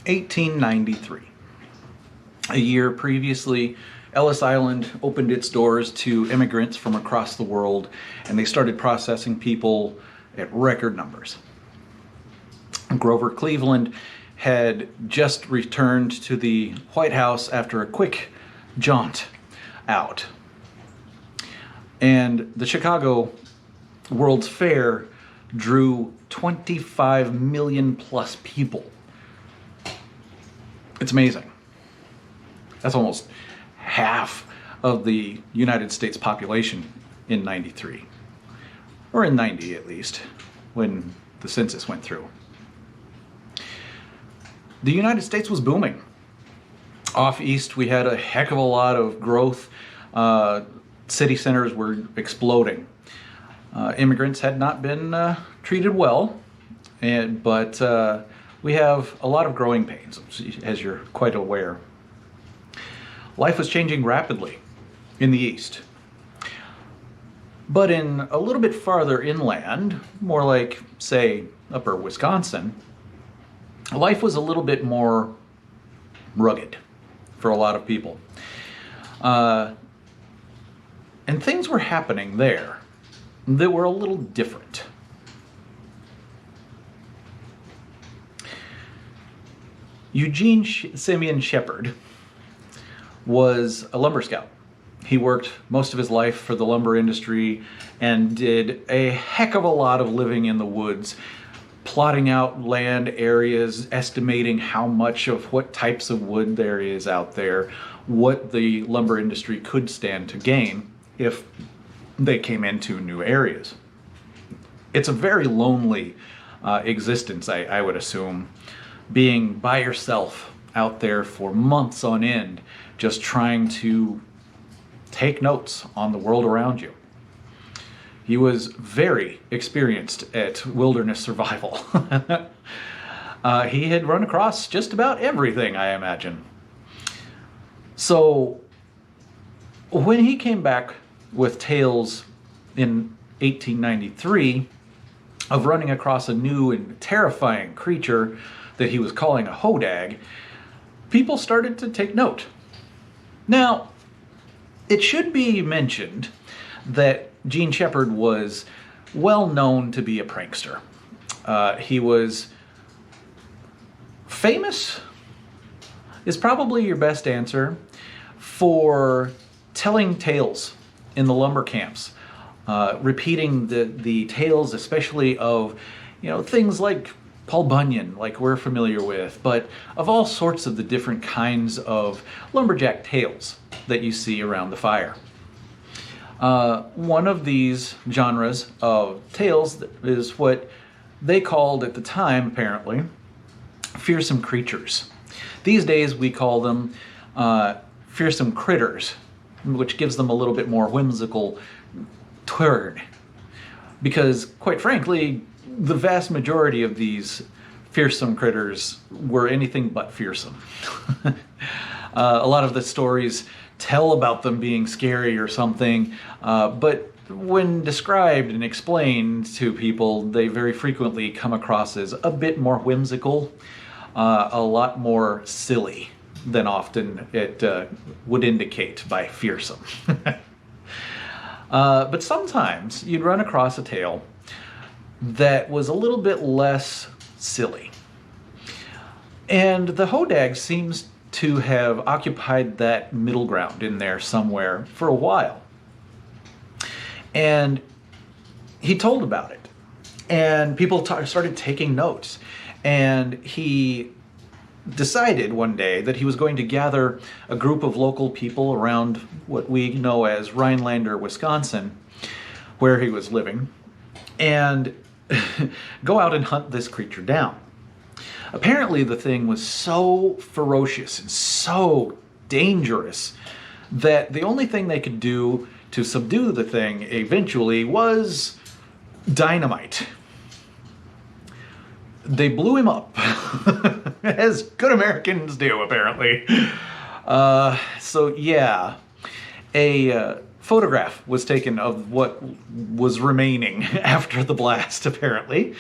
1893. A year previously, Ellis Island opened its doors to immigrants from across the world, and they started processing people at record numbers. Grover Cleveland had just returned to the White House after a quick jaunt out. And the Chicago World's Fair drew 25 million plus people. It's amazing. That's almost half of the United States population in 93. Or in 90 at least, when the census went through. The United States was booming. Off east, we had a heck of a lot of growth. City centers were exploding. Immigrants had not been treated well, but we have a lot of growing pains, as you're quite aware. Life was changing rapidly in the east. But in a little bit farther inland, more like, say, upper Wisconsin, life was a little bit more rugged for a lot of people. And things were happening there that were a little different. Eugene Simeon Shepard was a lumber scout. He worked most of his life for the lumber industry and did a heck of a lot of living in the woods, plotting out land areas, estimating how much of what types of wood there is out there, what the lumber industry could stand to gain if they came into new areas. It's a very lonely existence, I would assume, being by yourself out there for months on end, just trying to take notes on the world around you. He was very experienced at wilderness survival. He had run across just about everything, I imagine. So when he came back with tales in 1893 of running across a new and terrifying creature that he was calling a hodag, people started to take note. Now, it should be mentioned that Gene Shepard was well known to be a prankster. He was famous, is probably your best answer, for telling tales in the lumber camps, repeating the tales, especially of, things like Paul Bunyan, like we're familiar with, but of all sorts of the different kinds of lumberjack tales that you see around the fire. One of these genres of tales is what they called at the time, apparently, fearsome creatures. These days we call them fearsome critters, which gives them a little bit more whimsical turn. Because, quite frankly, the vast majority of these fearsome critters were anything but fearsome. A lot of the stories tell about them being scary or something, but when described and explained to people, they very frequently come across as a bit more whimsical, a lot more silly than often it would indicate by fearsome. But sometimes you'd run across a tale that was a little bit less silly. And the hodag seems to have occupied that middle ground in there somewhere for a while. And he told about it. And people started taking notes. And he decided one day that he was going to gather a group of local people around what we know as Rhinelander, Wisconsin, where he was living, and go out and hunt this creature down. Apparently the thing was so ferocious and so dangerous that the only thing they could do to subdue the thing eventually was dynamite. They blew him up, as good Americans do, apparently. So yeah, a photograph was taken of what was remaining after the blast, apparently.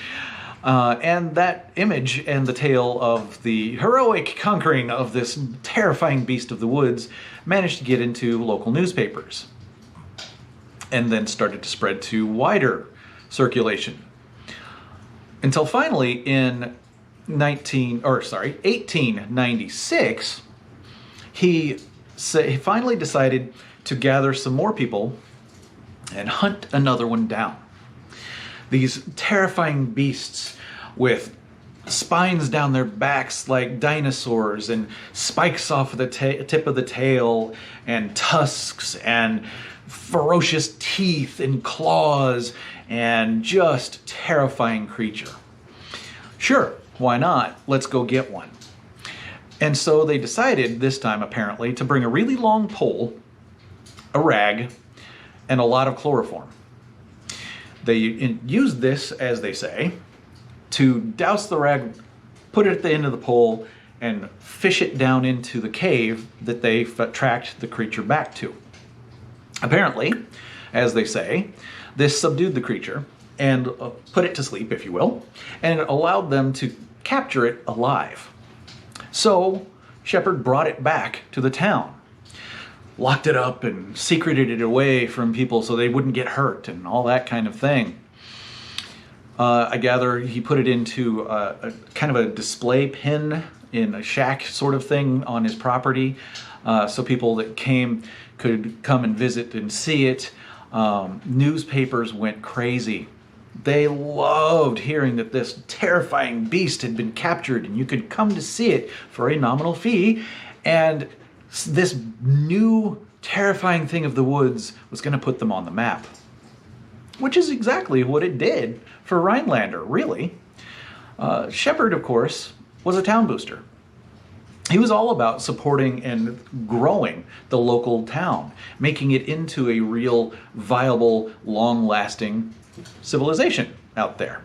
And that image and the tale of the heroic conquering of this terrifying beast of the woods managed to get into local newspapers and then started to spread to wider circulation. Until finally in 1896, he finally decided to gather some more people and hunt another one down. These terrifying beasts with spines down their backs like dinosaurs and spikes off the tip of the tail and tusks and ferocious teeth and claws and just terrifying creature. Sure, why not? Let's go get one. And so they decided this time apparently to bring a really long pole, a rag, and a lot of chloroform. They used this, as they say, to douse the rag, put it at the end of the pole, and fish it down into the cave that they tracked the creature back to. Apparently, as they say, this subdued the creature and put it to sleep, if you will, and it allowed them to capture it alive. So Shepard brought it back to the town, locked it up and secreted it away from people so they wouldn't get hurt and all that kind of thing. I gather he put it into a kind of a display pen in a shack sort of thing on his property, so people that came could come and visit and see it. Newspapers went crazy. They loved hearing that this terrifying beast had been captured and you could come to see it for a nominal fee, and this new terrifying thing of the woods was going to put them on the map. Which is exactly what it did for Rhinelander, really. Shepard, of course, was a town booster. He was all about supporting and growing the local town, making it into a real, viable, long-lasting civilization out there.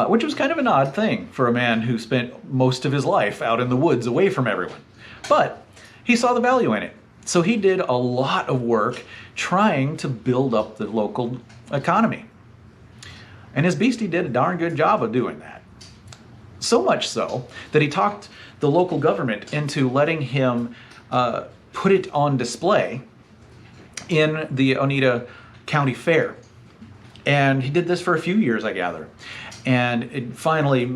Which was kind of an odd thing for a man who spent most of his life out in the woods away from everyone. But he saw the value in it. So he did a lot of work trying to build up the local economy. And his beastie did a darn good job of doing that. So much so that he talked the local government into letting him put it on display in the Oneida County Fair. And he did this for a few years, I gather. And it finally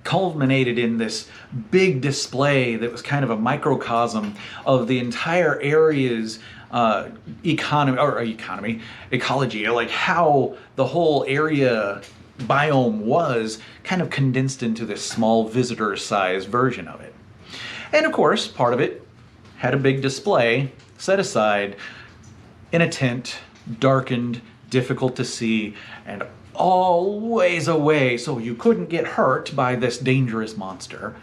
culminated in this big display that was kind of a microcosm of the entire area's ecology, like how the whole area biome was kind of condensed into this small visitor-sized version of it. And of course, part of it had a big display set aside in a tent, darkened, difficult to see, and always away so you couldn't get hurt by this dangerous monster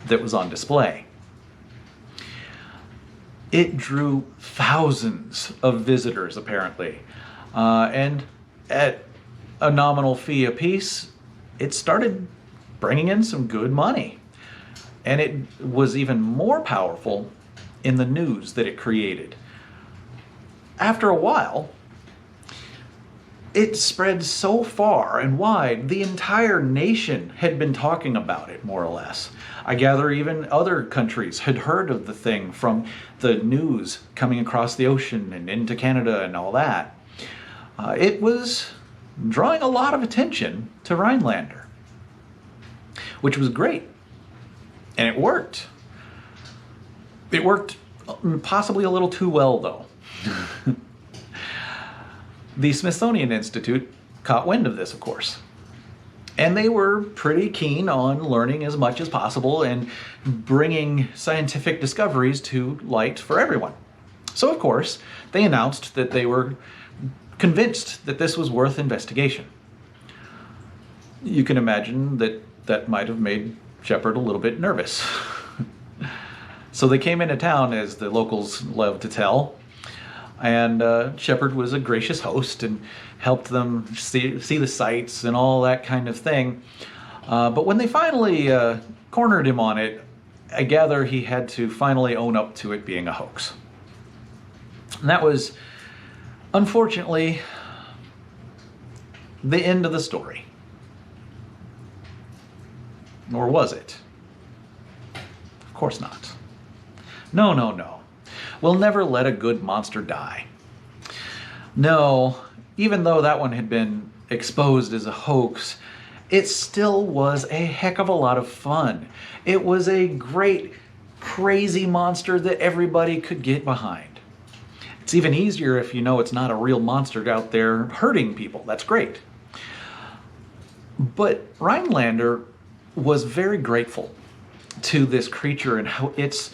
that was on display. It drew thousands of visitors, apparently, and at a nominal fee apiece, it started bringing in some good money. And it was even more powerful in the news that it created. After a while, it spread so far and wide, the entire nation had been talking about it, more or less. I gather even other countries had heard of the thing from the news coming across the ocean and into Canada and all that. It was drawing a lot of attention to Rhinelander, which was great. And it worked. It worked possibly a little too well, though. The Smithsonian Institute caught wind of this, of course. And they were pretty keen on learning as much as possible and bringing scientific discoveries to light for everyone. So, of course, they announced that they were convinced that this was worth investigation. You can imagine that that might have made Shepard a little bit nervous. So they came into town, as the locals love to tell, and Shepard was a gracious host and helped them see the sights and all that kind of thing. But when they finally cornered him on it, I gather he had to finally own up to it being a hoax. And that was, unfortunately, the end of the story. Or was it? Of course not. No, no, no. We'll never let a good monster die. No, even though that one had been exposed as a hoax, it still was a heck of a lot of fun. It was a great, crazy monster that everybody could get behind. It's even easier if you know it's not a real monster out there hurting people. That's great. But Rhinelander was very grateful to this creature and how its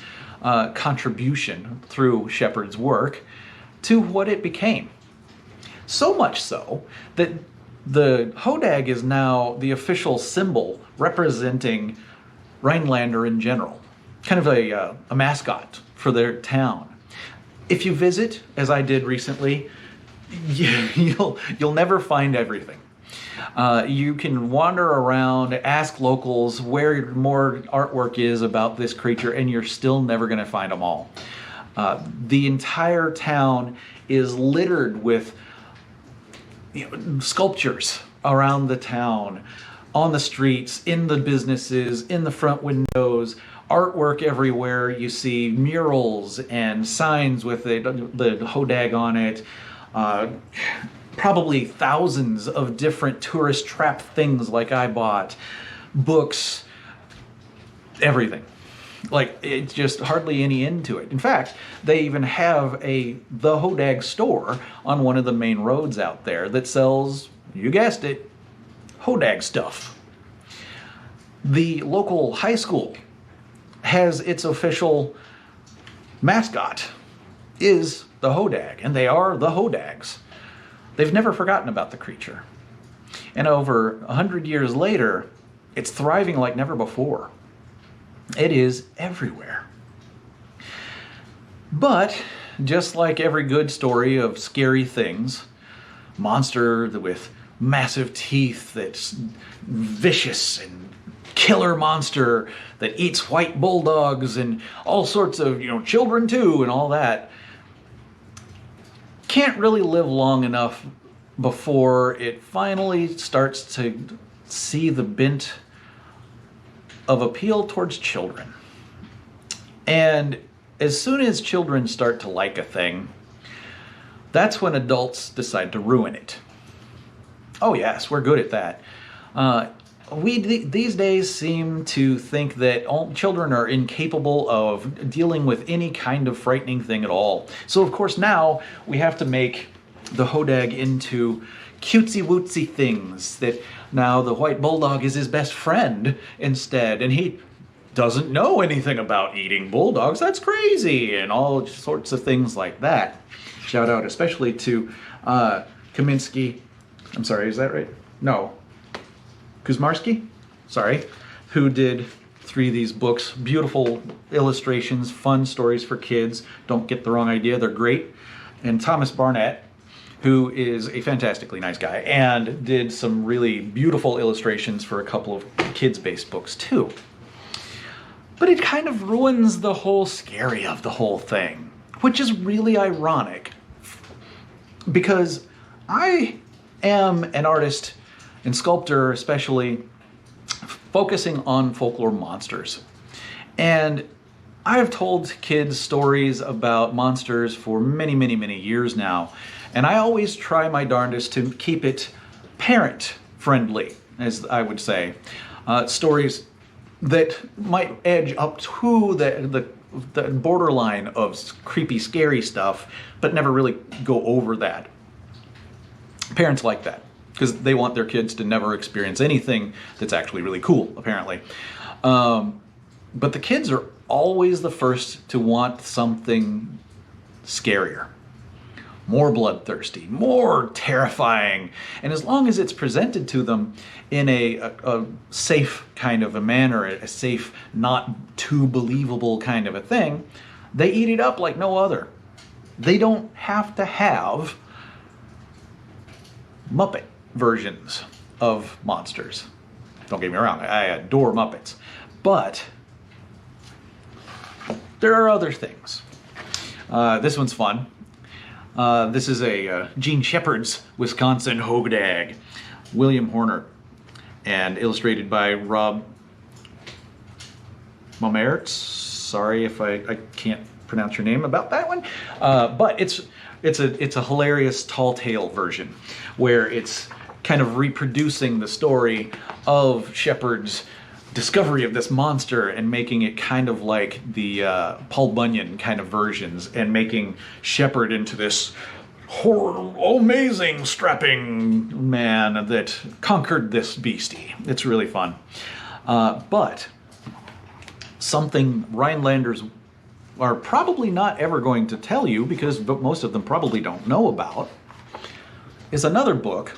contribution through Shepard's work to what it became. So much so that the hodag is now the official symbol representing Rhinelander in general, kind of a mascot for their town. If you visit, as I did recently, you'll never find everything. You can wander around, ask locals where more artwork is about this creature, and you're still never going to find them all. The entire town is littered with sculptures around the town, on the streets, in the businesses, in the front windows, artwork everywhere. You see murals and signs with the hodag on it. Probably thousands of different tourist trap things like I bought, books, everything. Like, it's just hardly any end to it. In fact, they even have the Hodag store on one of the main roads out there that sells, you guessed it, Hodag stuff. The local high school has its official mascot, is the Hodag, and they are the Hodags. They've never forgotten about the creature. And over 100 years later, it's thriving like never before. It is everywhere. But just like every good story of scary things, monster with massive teeth that's vicious and killer monster that eats white bulldogs and all sorts of, children too and all that, can't really live long enough before it finally starts to see the bent of appeal towards children. And as soon as children start to like a thing, that's when adults decide to ruin it. Oh yes, we're good at that. These days seem to think that all children are incapable of dealing with any kind of frightening thing at all. So of course now we have to make the hodag into cutesy wootsy things, that now the white bulldog is his best friend instead, and he doesn't know anything about eating bulldogs. That's crazy, and all sorts of things like that. Shout out especially to Kaminsky. I'm sorry, is that right? No. Kuzmarsky? Sorry. Who did 3 of these books. Beautiful illustrations, fun stories for kids. Don't get the wrong idea, they're great. And Thomas Barnett, who is a fantastically nice guy and did some really beautiful illustrations for a couple of kids-based books too. But it kind of ruins the whole scary of the whole thing, which is really ironic because I am an artist and sculptor, especially focusing on folklore monsters. And I've told kids stories about monsters for many, many, many years now. And I always try my darndest to keep it parent-friendly, as I would say. Stories that might edge up to the borderline of creepy, scary stuff, but never really go over that. Parents like that, because they want their kids to never experience anything that's actually really cool, apparently. But the kids are always the first to want something scarier, more bloodthirsty, more terrifying. And as long as it's presented to them in a safe kind of a manner, a safe, not too believable kind of a thing, they eat it up like no other. They don't have to have Muppet versions of monsters. Don't get me wrong, I adore Muppets. But there are other things. This one's fun. This is a Gene Shepard's Wisconsin Hodag, William Horner, and illustrated by Rob Momertz. Sorry if I can't pronounce your name about that one. But it's a hilarious tall tale version where it's kind of reproducing the story of Shepard's discovery of this monster and making it kind of like the Paul Bunyan kind of versions, and making Shepard into this amazing strapping man that conquered this beastie. It's really fun. But something Rhinelanders are probably not ever going to tell you, because most of them probably don't know about, is another book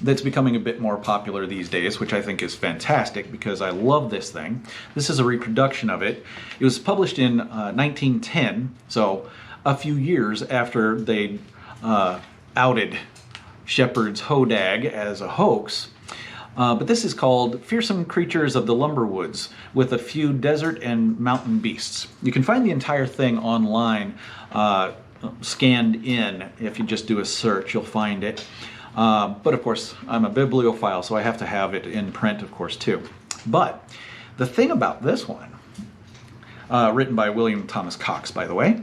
that's becoming a bit more popular these days, which I think is fantastic because I love this thing. This is a reproduction of it. It was published in 1910, so a few years after they outed Shepard's hodag as a hoax. But this is called Fearsome Creatures of the Lumberwoods, with a few desert and mountain beasts. You can find the entire thing online, scanned in. If you just do a search, you'll find it. But of course, I'm a bibliophile, so I have to have it in print, of course, too. But the thing about this one, written by William Thomas Cox, by the way,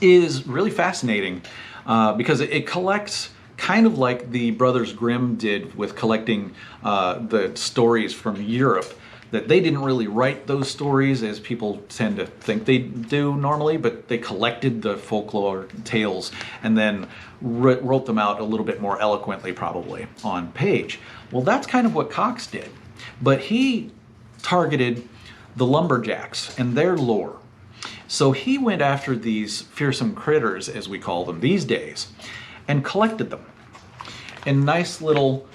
is really fascinating because it collects kind of like the Brothers Grimm did with collecting the stories from Europe. That they didn't really write those stories as people tend to think they do normally, but they collected the folklore tales and then wrote them out a little bit more eloquently, probably, on page. Well, that's kind of what Cox did. But he targeted the lumberjacks and their lore. So he went after these fearsome critters, as we call them these days, and collected them in nice little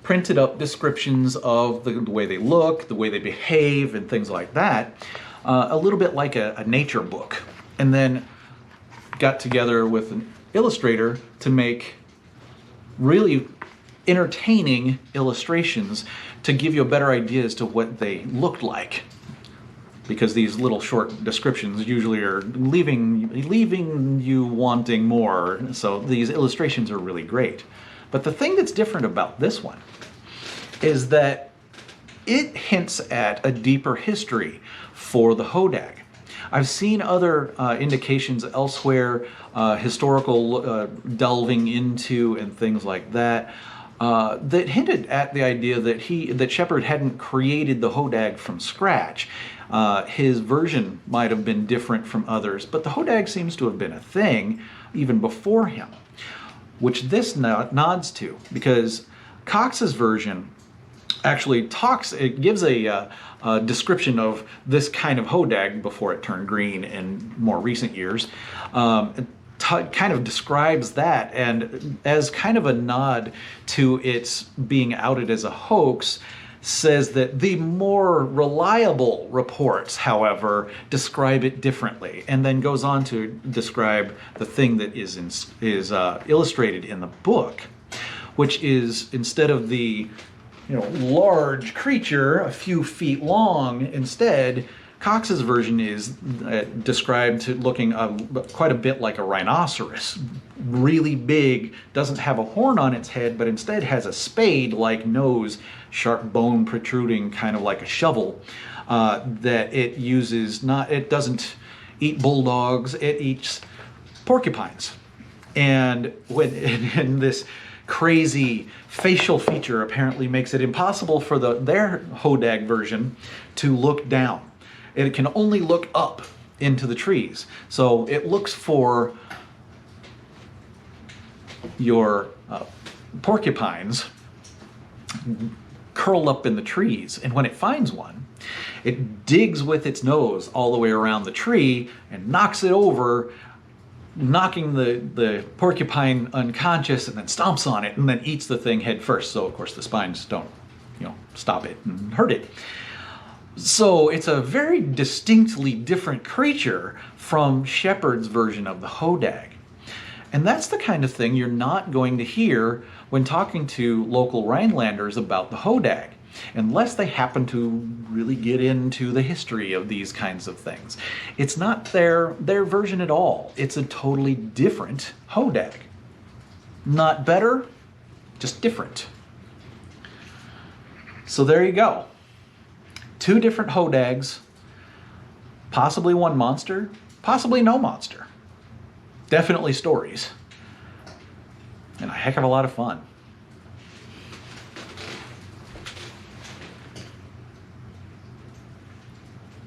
printed up descriptions of the way they look, the way they behave, and things like that. A little bit like a nature book. And then got together with an illustrator to make really entertaining illustrations to give you a better idea as to what they looked like. Because these little short descriptions usually are leaving you wanting more. So these illustrations are really great. But the thing that's different about this one is that it hints at a deeper history for the hodag. I've seen other indications elsewhere, historical delving into and things like that, that hinted at the idea that Shepard hadn't created the hodag from scratch. His version might have been different from others, but the hodag seems to have been a thing even before him, which this nods to, because Cox's version actually it gives a description of this kind of hodag before it turned green in more recent years. It kind of describes that, and as kind of a nod to its being outed as a hoax, says that the more reliable reports, however, describe it differently, and then goes on to describe the thing that is illustrated in the book, which is, instead of the large creature a few feet long, instead Cox's version is described to looking quite a bit like a rhinoceros. Really big, doesn't have a horn on its head, but instead has a spade-like nose, sharp bone protruding, kind of like a shovel, that it uses. It doesn't eat bulldogs, it eats porcupines. And when this crazy facial feature apparently makes it impossible for their hodag version to look down. It can only look up into the trees. So it looks for your porcupines curled up in the trees. And when it finds one, it digs with its nose all the way around the tree and knocks it over, knocking the porcupine unconscious, and then stomps on it and then eats the thing head first. So of course the spines don't, stop it and hurt it. So it's a very distinctly different creature from Shepard's version of the hodag. And that's the kind of thing you're not going to hear when talking to local Rhinelanders about the hodag, unless they happen to really get into the history of these kinds of things. It's not their version at all. It's a totally different hodag. Not better, just different. So there you go. Two different hodags Possibly one monster, possibly no monster. Definitely stories. And a heck of a lot of fun.